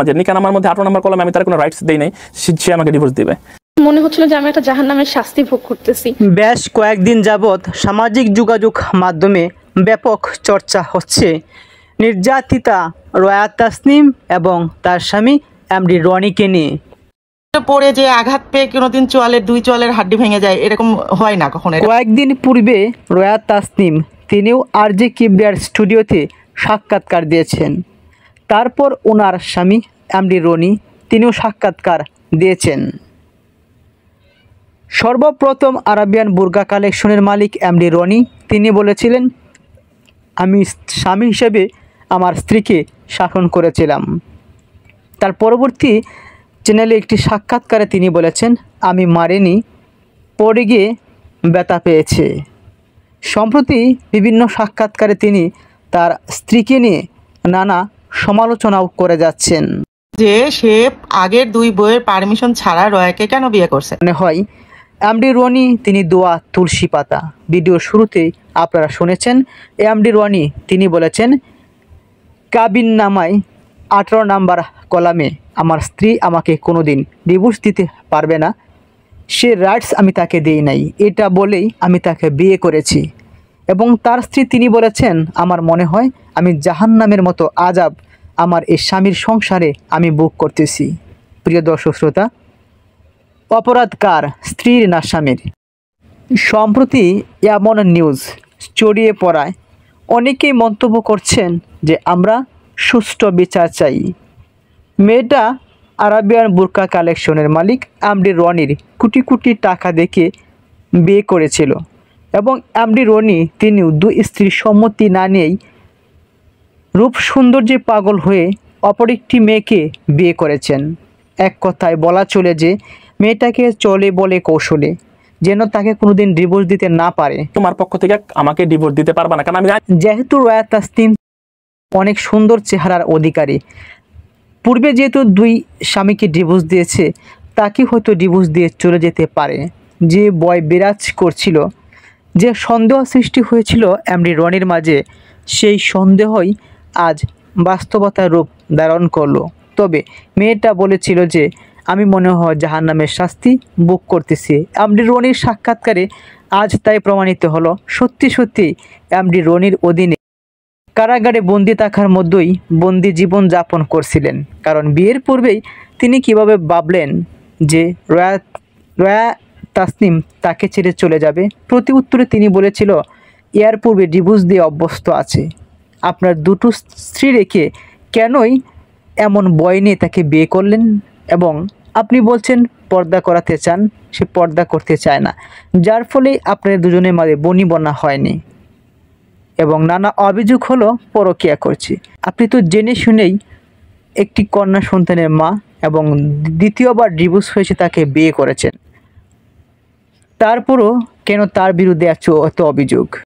যে নিকানামার মধ্যে 18 নম্বর কলমে আমি তার কোনো রাইটস দেই নাই, সে আমাকে ডিভোর্স দিবে। মনে হচ্ছিল যে আমি একটা জাহান্নামের শাস্তি ভোগ করতেছি। বেশ কয়েকদিন যাবৎ সামাজিক যোগাযোগ মাধ্যমে ব্যাপক চর্চা হচ্ছে নির্যাতিতা রয়া তাসনিম এবং তার স্বামী এমডি রনিকে নিয়ে। পরে যে আঘাত পেয়ে কোনোদিন দুই চোয়ালের হাড্ডি ভেঙে যায়, এরকম হয় না কখনো। কয়েকদিন পূর্বে রয়া তাসনিম তিনিও আরজে কিবরিয়ার স্টুডিওতে সাক্ষাৎকার দিয়েছেন। তারপর ওনার স্বামী এমডি রনি তিনিও সাক্ষাৎকার দিয়েছেন। সর্বপ্রথম আরাবিয়ান বুরকা কালেকশনের মালিক এমডি রনি তিনি বলেছিলেন, আমি স্বামী হিসেবে আমার স্ত্রীকে শাসন করেছিলাম। তার পরবর্তী চ্যানেলে একটি সাক্ষাৎকারে তিনি বলেছেন, আমি মারিনি, পড়ে গিয়ে ব্যথা পেয়েছে। সম্প্রতি বিভিন্ন সাক্ষাৎকারে তিনি তার স্ত্রীকে নিয়ে নানা সমালোচনাও করে যাচ্ছেন যে সে আগের দুই বইয়ের পারমিশন ছাড়া রয়াকে কেন বিয়ে করছে। মনে হয় এমডি রনি তিনি দোয়া তুলসী পাতা। ভিডিওর শুরুতেই আপনারা শুনেছেন এমডি রনি তিনি বলেছেন, কাবিন নামায় 18 নাম্বার কলামে আমার স্ত্রী আমাকে কোনোদিন ডিভোর্স দিতে পারবে না, সে রাইটস আমি তাকে দিই নাই, এটা বলেই আমি তাকে বিয়ে করেছি। এবং তার স্ত্রী তিনি বলেছেন, আমার মনে হয় আমি জাহান্নামের মতো আযাব আমার এই স্বামীর সংসারে আমি ভোগ করতেছি। প্রিয় দর্শক শ্রোতা, অপরাধ কার, স্ত্রীর না স্বামীর? সম্প্রতি এমন নিউজ ছড়িয়ে পড়ায় অনেকেই মন্তব্য করছেন যে আমরা সুষ্ঠু বিচার চাই। মেয়েটা আরাবিয়ান বুরকা কালেকশনের মালিক এমডি রনির কোটি কোটি টাকা দেখে বিয়ে করেছিল এবং এমডি রনি তিনিও দুই স্ত্রীর সম্মতি না নিয়েই রূপ সৌন্দর্যে পাগল হয়ে অপর একটি মেয়েকে বিয়ে করেছেন। এক কথায় বলা চলে যে মেয়েটাকে চলে বলে কৌশলে যেন তাকে কোনোদিন ডিভোর্স দিতে না পারে। তোমার পক্ষ থেকে আমাকে ডিভোর্স দিতে পারবা না, কারণ আমি যেহেতু রয়া তাসনিম অনেক সুন্দর চেহারার অধিকারী, পূর্বে যেহেতু দুই স্বামীকে ডিভোর্স দিয়েছে, তাকে হয়তো ডিভোর্স দিয়ে চলে যেতে পারে। যে ভয় বিরাজ করছিল, যে সন্দেহ সৃষ্টি হয়েছিল এমডি রনির মাঝে, সেই সন্দেহই আজ বাস্তবতার রূপ ধারণ করলো। তবে মেয়েটা বলেছিল যে আমি মনে হয় জাহান্নামের শাস্তি ভোগ করতেছি। এমডি রনির সাক্ষাৎকারে আজ তাই প্রমাণিত হলো, সত্যি সত্যি এমডি রনির অধীনে কারাগারে বন্দি থাকার মধ্যেই বন্দি জীবন যাপন করছিলেন। কারণ বিয়ের পূর্বেই তিনি কিভাবে ভাবলেন যে রয়া তাসনিম তাকে ছেড়ে চলে যাবে? প্রতি উত্তরে তিনি বলেছিল, এর পূর্বে ডিভোর্স দিয়ে অভ্যস্ত আছে, আপনার দুটো স্ত্রী রেখে কেনই এমন ভয় নিয়ে তাকে বিয়ে করলেন? এবং আপনি বলছেন পর্দা করাতে চান, সে পর্দা করতে চায় না, যার ফলে আপনার দুজনের মাঝে বনিবনা হয়নি এবং নানা অভিযোগ হলো পরকীয়া করছে। আপনি তো জেনে শুনেই একটি কন্যা সন্তানের মা এবং দ্বিতীয়বার ডিভোর্স হয়েছে তাকে বিয়ে করেছেন, তারপরও কেন তার বিরুদ্ধে এত অভিযোগ?